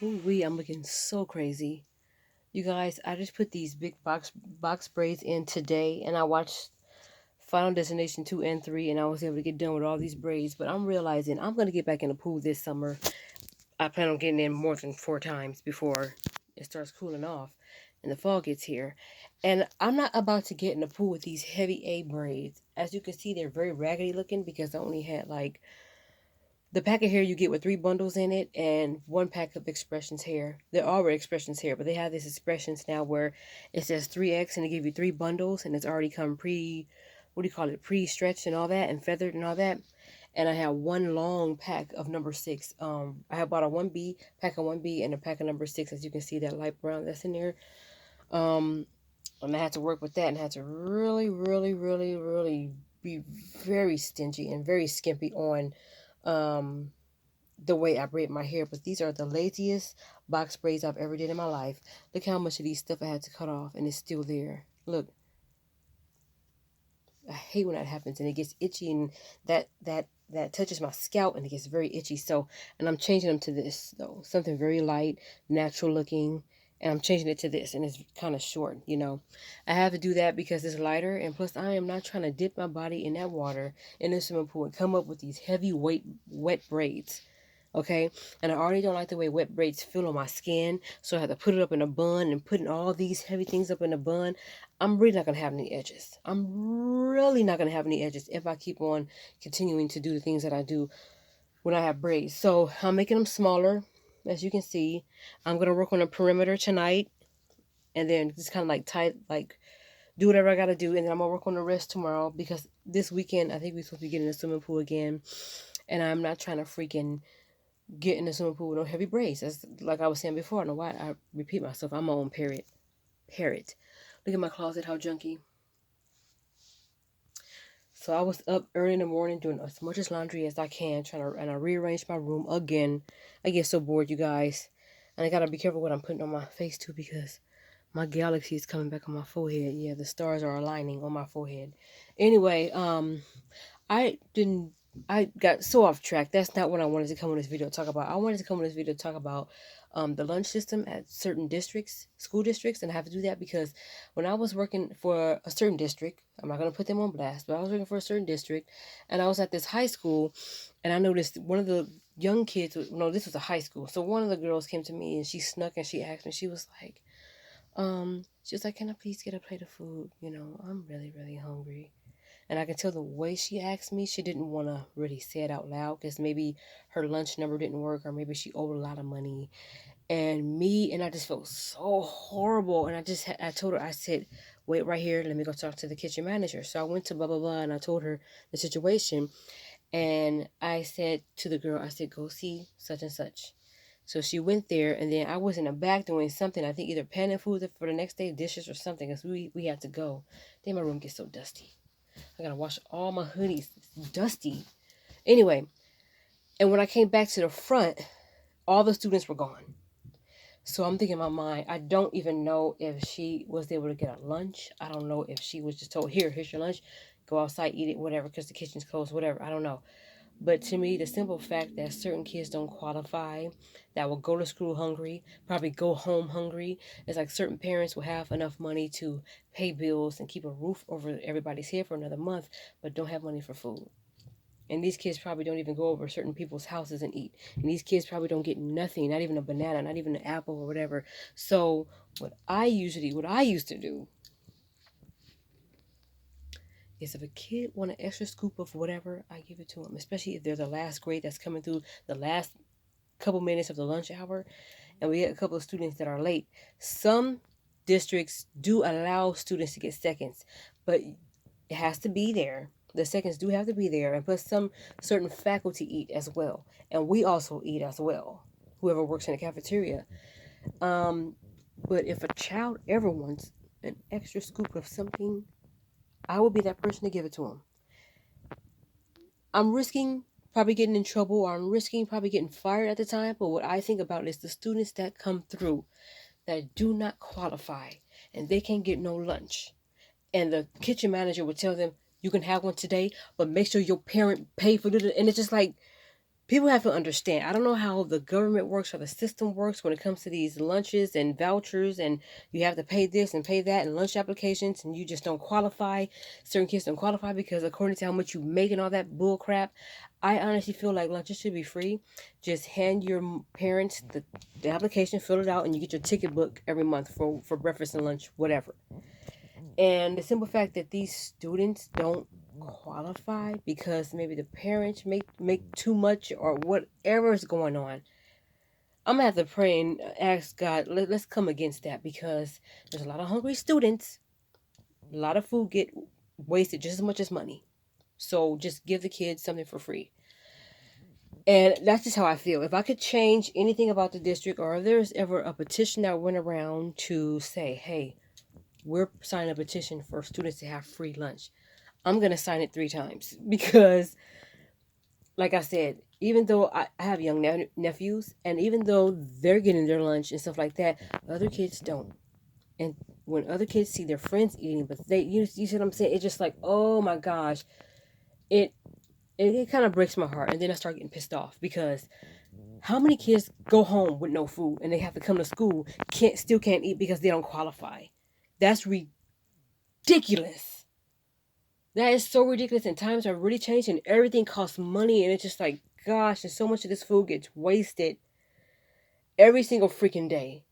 Ooh wee, I'm looking so crazy. You guys, I just put these big box braids in today and I watched Final Destination 2 and 3 and I was able to get done with all these braids, but I'm realizing I'm gonna get back in the pool this summer. I plan on getting in more than 4 times before it starts cooling off and the fall gets here. And I'm not about to get in the pool with these heavy A braids. As you can see, they're very raggedy looking because I only had like the pack of hair you get with 3 bundles in it and 1 pack of expressions hair. They're already expressions hair, but they have these expressions now where it says 3X and they give you 3 bundles and it's already come what do you call it, pre-stretched and all that and feathered and all that. And I have 1 long pack of number 6. I have bought a 1B, pack of 1B and a pack of number 6, as you can see that light brown that's in there. Um, and I had to work with that and had to really, really, really, really be very stingy and very skimpy on um the way I braid my hair, but these are the laziest box braids I've ever did in my life. Look how much of these stuff I had to cut off and it's still there. Look, I hate when that happens and it gets itchy and that touches my scalp and it gets very itchy. So, and I'm changing them to this though, something very light, natural looking, and I'm changing it to this and it's kind of short. I have to do that because it's lighter and plus I am not trying to dip my body in that water in the swimming pool and come up with these heavy weight wet braids. Okay, and I already don't like the way wet braids feel on my skin, so I have to put it up in a bun and putting all these heavy things up in a bun. I'm really not gonna have any edges. I'm really not gonna have any edges if I keep on continuing to do the things that I do when I have braids. So I'm making them smaller, as you can see. I'm gonna work on the perimeter tonight, and then just kind of like tight, like do whatever I gotta do, and then I'm gonna work on the rest tomorrow because this weekend I think we're supposed to be getting in the swimming pool again, and I'm not trying to freaking get in the swimming pool with no heavy braids. That's like I was saying before. I don't know why I repeat myself. I'm my own parrot. Parrot. Look at my closet, how junky. So I was up early in the morning doing as much as laundry as I can, and I rearranged my room again. I get so bored, you guys, and I gotta be careful what I'm putting on my face too because my galaxy is coming back on my forehead. Yeah, the stars are aligning on my forehead. Anyway, I didn't. I got so off track. That's not what I wanted to come on this video to talk about. I wanted to come on this video to talk about the lunch system at certain districts, school districts, and I have to do that because when I was working for a certain district, I'm not going to put them on blast, but I was working for a certain district, and I was at this high school, and I noticed one of the young kids. No, this was a high school. So one of the girls came to me and she snuck and she asked me. She was like, "Can I please get a plate of food? I'm really, really hungry." And I can tell the way she asked me, she didn't want to really say it out loud because maybe her lunch number didn't work or maybe she owed a lot of money. And I just felt so horrible. And I told her, I said, "Wait right here. Let me go talk to the kitchen manager." So I went to blah, blah, blah, and I told her the situation. And I said to the girl, I said, "Go see such and such." So she went there, and then I was in the back doing something. I think either panning food for the next day, dishes or something, because we had to go. Then my room gets so dusty. I gotta wash all my hoodies. It's dusty. Anyway, and when I came back to the front, all the students were gone. So I'm thinking in my mind, I don't even know if she was able to get a lunch. I don't know if she was just told, here's your lunch. Go outside, eat it, whatever, because the kitchen's closed, whatever. I don't know. But to me, the simple fact that certain kids don't qualify, that will go to school hungry, probably go home hungry, it's like certain parents will have enough money to pay bills and keep a roof over everybody's head for another month, but don't have money for food. And these kids probably don't even go over certain people's houses and eat. And these kids probably don't get nothing, not even a banana, not even an apple or whatever. So what I used to do is if a kid want an extra scoop of whatever, I give it to them. Especially if they're the last grade that's coming through the last couple minutes of the lunch hour, and we get a couple of students that are late. Some districts do allow students to get seconds, but it has to be there. The seconds do have to be there, and plus some certain faculty eat as well, and we also eat as well. Whoever works in the cafeteria. Um, but if a child ever wants an extra scoop of something, I will be that person to give it to them. I'm risking probably getting in trouble, or I'm risking probably getting fired at the time. But what I think about is the students that come through that do not qualify and they can't get no lunch. And the kitchen manager would tell them, "You can have one today, but make sure your parent pay for it." And it's just like, people have to understand. I don't know how the government works or the system works when it comes to these lunches and vouchers, and you have to pay this and pay that and lunch applications, and you just don't qualify. Certain kids don't qualify because according to how much you make and all that bull crap. I honestly feel like lunches should be free. Just hand your parents the application, fill it out, and you get your ticket book every month for breakfast and lunch, whatever. And the simple fact that these students don't qualify because maybe the parents make too much or whatever is going on. I'm gonna have to pray and ask God, let's come against that, because there's a lot of hungry students. A lot of food get wasted just as much as money. So just give the kids something for free. And that's just how I feel. If I could change anything about the district, or if there's ever a petition that went around to say, hey, we're signing a petition for students to have free lunch, I'm going to sign it 3 times. Because, like I said, even though I have young nephews, and even though they're getting their lunch and stuff like that, other kids don't. And when other kids see their friends eating, but you see what I'm saying? It's just like, oh my gosh, it kind of breaks my heart. And then I start getting pissed off, because how many kids go home with no food and they have to come to school, still can't eat because they don't qualify? That's ridiculous. That is so ridiculous, and times are really changed and everything costs money, and it's just like, gosh, and so much of this food gets wasted every single freaking day.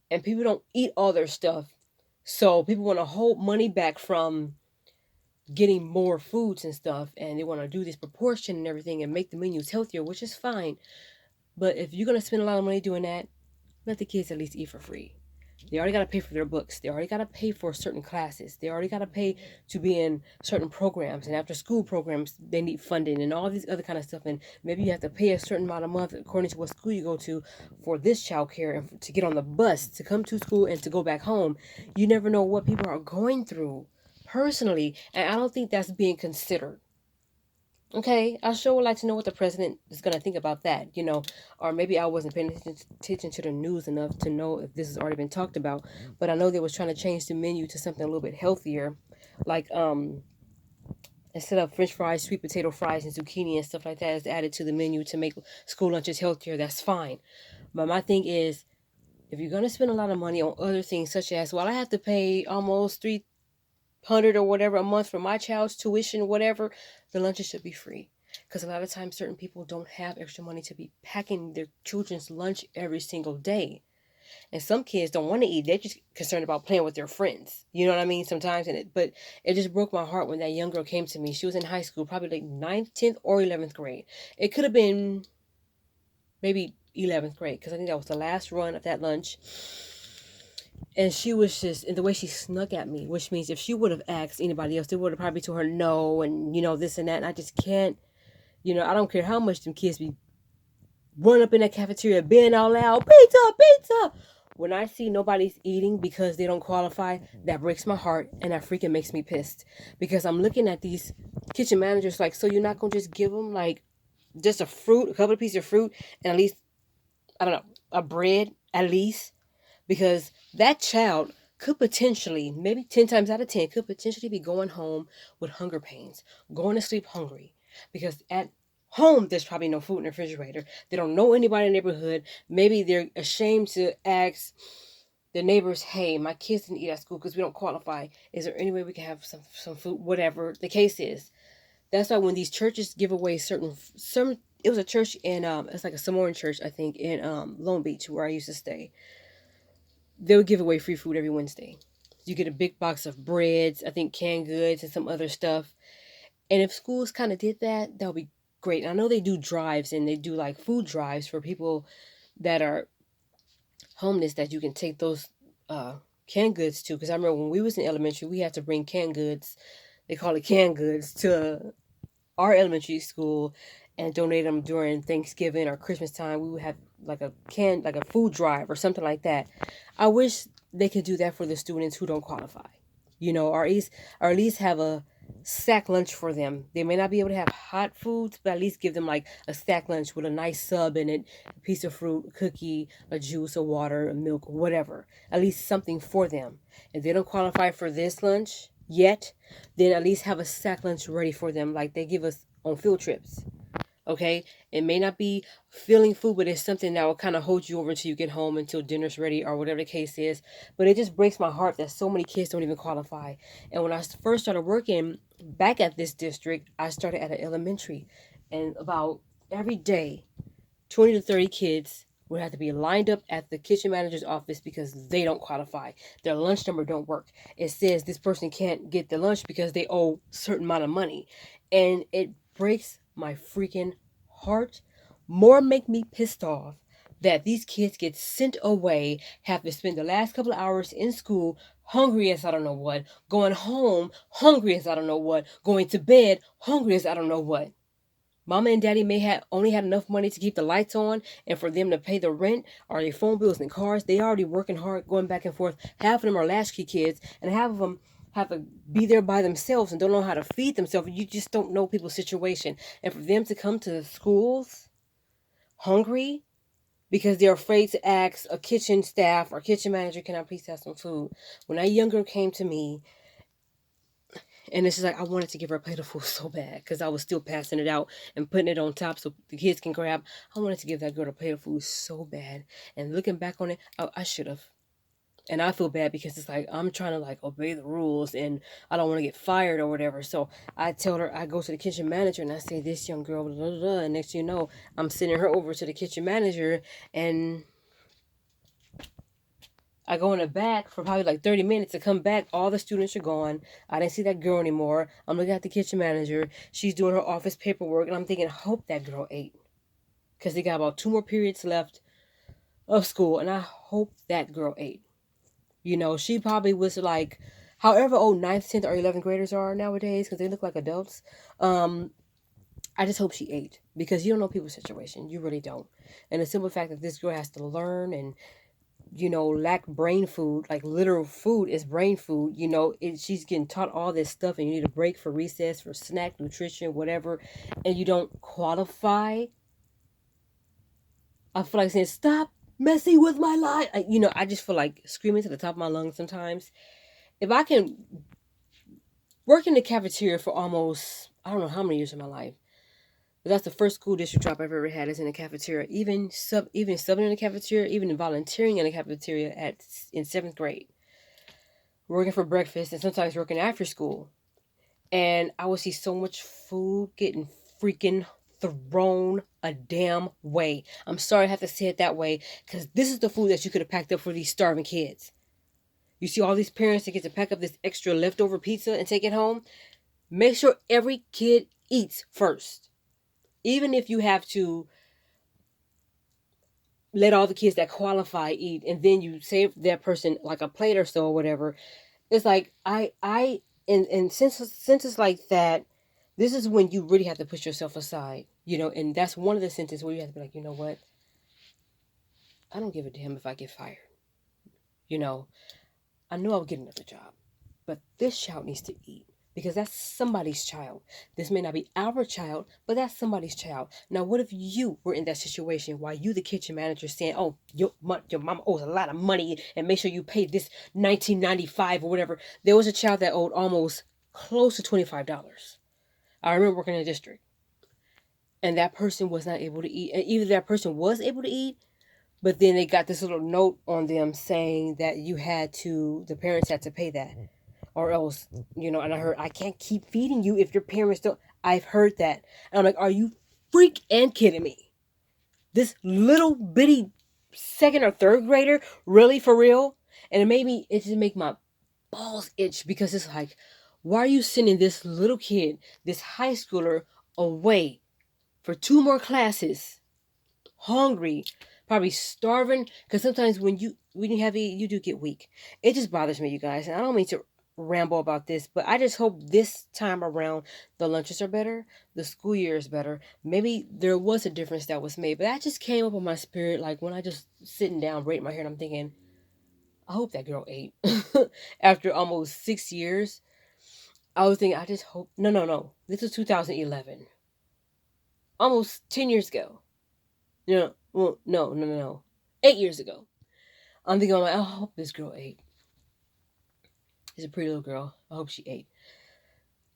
And people don't eat all their stuff. So people want to hold money back from getting more foods and stuff, and they want to do this proportion and everything and make the menus healthier, which is fine. But if you're going to spend a lot of money doing that, let the kids at least eat for free. They already got to pay for their books. They already got to pay for certain classes. They already got to pay to be in certain programs, and after school programs, they need funding and all these other kind of stuff. And maybe you have to pay a certain amount a month according to what school you go to for this child care, and to get on the bus to come to school and to go back home. You never know what people are going through personally, and I don't think that's being considered. Okay, I sure would like to know what the president is going to think about that, or maybe I wasn't paying attention to the news enough to know if this has already been talked about. But I know they was trying to change the menu to something a little bit healthier, like instead of French fries, sweet potato fries and zucchini and stuff like that is added to the menu to make school lunches healthier. That's fine. But my thing is, if you're going to spend a lot of money on other things, such as, well, I have to pay almost $300 or whatever a month for my child's tuition, whatever, the lunches should be free. Because a lot of times certain people don't have extra money to be packing their children's lunch every single day. And some kids don't want to eat. They're just concerned about playing with their friends. You know what I mean? Sometimes. But it just broke my heart when that young girl came to me. She was in high school, probably like 9th, 10th, or 11th grade. It could have been maybe 11th grade, because I think that was the last run of that lunch. And she was just, and the way she snuck at me, which means if she would have asked anybody else, they would have probably told her no, and this and that. And I just can't, I don't care how much them kids be run up in that cafeteria being all loud, pizza, pizza. When I see nobody's eating because they don't qualify, that breaks my heart, and that freaking makes me pissed. Because I'm looking at these kitchen managers like, so you're not going to just give them like just a couple of pieces of fruit, and at least, I don't know, a bread at least? Because that child could potentially, maybe 10 times out of 10, could potentially be going home with hunger pains, going to sleep hungry. Because at home, there's probably no food in the refrigerator. They don't know anybody in the neighborhood. Maybe they're ashamed to ask the neighbors, hey, my kids didn't eat at school because we don't qualify. Is there any way we can have some food? Whatever the case is. That's why when these churches give away some, it was a church in, it's like a Samoan church, I think, in Long Beach, where I used to stay. They would give away free food every Wednesday. You get a big box of breads, I think canned goods, and some other stuff. And if schools kind of did that, that would be great. And I know they do drives, and they do like food drives for people that are homeless, that you can take those canned goods to. Because I remember when we was in elementary, we had to bring canned goods, they call it canned goods, to our elementary school and donate them during Thanksgiving or Christmas time. We would have like a food drive or something like that. I wish they could do that for the students who don't qualify, or at least have a sack lunch for them. They may not be able to have hot foods, but at least give them like a sack lunch with a nice sub in it, a piece of fruit, a cookie, a juice, a water, a milk, whatever. At least something for them. If they don't qualify for this lunch yet, then at least have a sack lunch ready for them, like they give us on field trips. Okay, it may not be feeling food, but it's something that will kind of hold you over until you get home, until dinner's ready, or whatever the case is. But it just breaks my heart that so many kids don't even qualify. And when I first started working back at this district, I started at an elementary, and about every day 20 to 30 kids would have to be lined up at the kitchen manager's office because they don't qualify. Their lunch number don't work. It says this person can't get the lunch because they owe a certain amount of money. And it breaks my freaking heart. More make me pissed off that these kids get sent away, have to spend the last couple of hours in school hungry as I don't know what, going home hungry as I don't know what, going to bed hungry as I don't know what. Mama and daddy may have only had enough money to keep the lights on and for them to pay the rent or their phone bills and cars. They already working hard, going back and forth. Half of them are latchkey kids, and half of them have to be there by themselves and don't know how to feed themselves. You just don't know people's situation. And for them to come to the schools hungry because they're afraid to ask a kitchen staff or kitchen manager, can I please have some food? When that young girl came to me, and it's just like I wanted to give her a plate of food so bad because I was still passing it out and putting it on top so the kids can grab. I wanted to give that girl a plate of food so bad. And looking back on it, I should have. And I feel bad because it's like I'm trying to like obey the rules and I don't want to get fired or whatever. So I tell her, I go to the kitchen manager and I say, this young girl, blah, blah, blah. And next thing you know, I'm sending her over to the kitchen manager, and I go in the back for probably like 30 minutes to come back. All the students are gone. I didn't see that girl anymore. I'm looking at the kitchen manager. She's doing her office paperwork. And I'm thinking, hope that girl ate. Because they got about 2 more periods left of school. And I hope that girl ate. You know, she probably was like, however old 9th, 10th, or 11th graders are nowadays. Because they look like adults. I just hope she ate. Because you don't know people's situation. You really don't. And the simple fact that this girl has to learn and lack brain food, like literal food is brain food. She's getting taught all this stuff, and you need a break for recess, for snack, nutrition, whatever, and you don't qualify. I feel like saying, stop messing with my life. I just feel like screaming to the top of my lungs sometimes. If I can work in the cafeteria for almost, I don't know how many years of my life, but that's the first school district job I've ever had is in the cafeteria. Even subbing in the cafeteria, even volunteering in the cafeteria in 7th grade. Working for breakfast and sometimes working after school. And I would see so much food getting freaking thrown a damn way. I'm sorry I have to say it that way, because this is the food that you could have packed up for these starving kids. You see all these parents that get to pack up this extra leftover pizza and take it home. Make sure every kid eats first. Even if you have to let all the kids that qualify eat and then you save that person like a plate or so or whatever. It's like and since it's like that, this is when you really have to put yourself aside, and that's one of the sentences where you have to be like, you know what? I don't give a damn if I get fired. You know, I know I'll get another job, but this child needs to eat because that's somebody's child. This may not be our child, but that's somebody's child. Now, what if you were in that situation while you, the kitchen manager, saying, "Oh, your mama owes a lot of money, and make sure you pay this 1995 or whatever." There was a child that owed almost close to $25. I remember working in a district, and that person was not able to eat. And either that person was able to eat, but then they got this little note on them saying that the parents had to pay that, or else, and I heard, I can't keep feeding you if your parents don't. I've heard that. And I'm like, are you freak and kidding me? This little bitty 2nd or 3rd grader, really, for real? And it just make my balls itch, because it's like, why are you sending this little kid, this high schooler, away for 2 more classes, hungry, probably starving? Because sometimes when you have to eat, you do get weak. It just bothers me, you guys, and I don't mean to ramble about this, but I just hope this time around the lunches are better, the school year is better. Maybe there was a difference that was made, but that just came up on my spirit, like when I just sitting down, braiding my hair, and I'm thinking, I hope that girl ate. After almost 6 years, I was thinking, I just hope. No. This was 2011, almost 10 years ago. Well, no. 8 years ago. I'm thinking, I hope this girl ate. She's a pretty little girl. I hope she ate.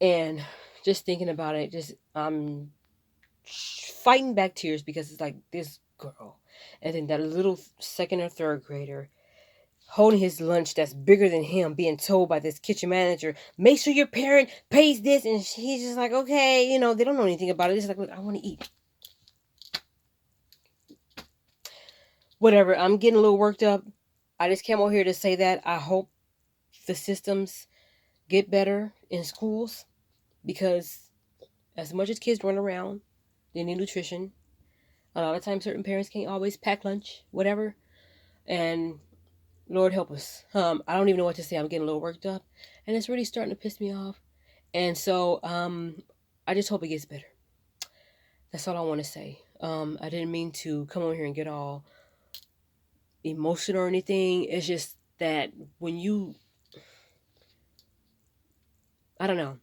And just thinking about it, I'm fighting back tears because it's like this girl. And then that little second or third grader holding his lunch that's bigger than him, being told by this kitchen manager, make sure your parent pays this. And he's just like, okay, they don't know anything about it. It's like, look, I want to eat. Whatever, I'm getting a little worked up. I just came over here to say that I hope the systems get better in schools, because as much as kids run around, they need nutrition. A lot of times certain parents can't always pack lunch, whatever. And Lord help us. I don't even know what to say. I'm getting a little worked up, and it's really starting to piss me off. And so I just hope it gets better. That's all I want to say. I didn't mean to come on here and get all emotional or anything. It's just that when you, I don't know.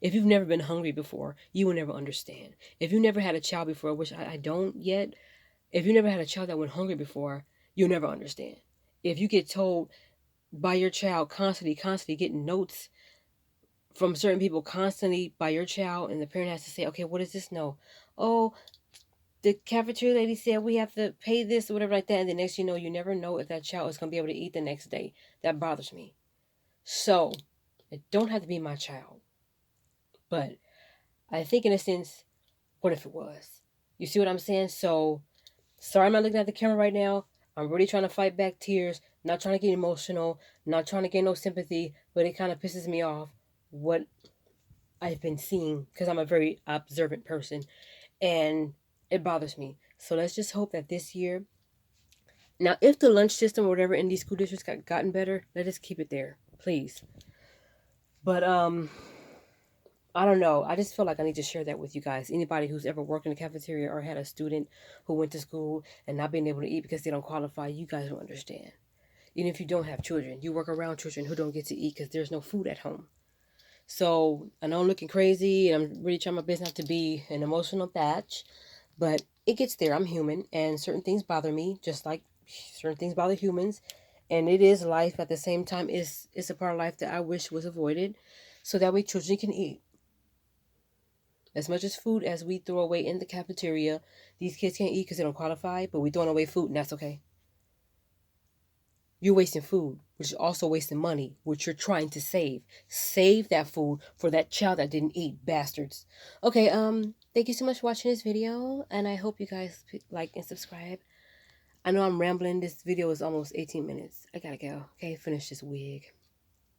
If you've never been hungry before, you will never understand. If you never had a child before, which I don't yet, if you never had a child that went hungry before, you'll never understand. If you get told by your child constantly getting notes from certain people constantly by your child, and the parent has to say, okay, what is this? No. Oh, the cafeteria lady said we have to pay this or whatever like that. And the next you know, you never know if that child is going to be able to eat the next day. That bothers me. So, it don't have to be my child. But I think in a sense, what if it was? You see what I'm saying? So, sorry I'm not looking at the camera right now. I'm really trying to fight back tears, not trying to get emotional, not trying to get no sympathy, but it kind of pisses me off what I've been seeing, because I'm a very observant person, and it bothers me. So let's just hope that this year, now if the lunch system or whatever in these school districts gotten better, let us keep it there, please. But I don't know. I just feel like I need to share that with you guys. Anybody who's ever worked in a cafeteria or had a student who went to school and not being able to eat because they don't qualify, you guys don't understand. Even if you don't have children, you work around children who don't get to eat because there's no food at home. So I know I'm looking crazy, and I'm really trying my best not to be an emotional batch, but it gets there. I'm human, and certain things bother me, just like certain things bother humans. And it is life. At the same time, it's a part of life that I wish was avoided, so that way children can eat. As much as food as we throw away in the cafeteria, these kids can't eat because they don't qualify, but we throwing away food, and that's okay. You're wasting food, which is also wasting money, which you're trying to save. Save that food for that child that didn't eat, bastards. Okay, thank you so much for watching this video, and I hope you guys like and subscribe. I know I'm rambling. This video is almost 18 minutes. I gotta go. Okay, finish this wig.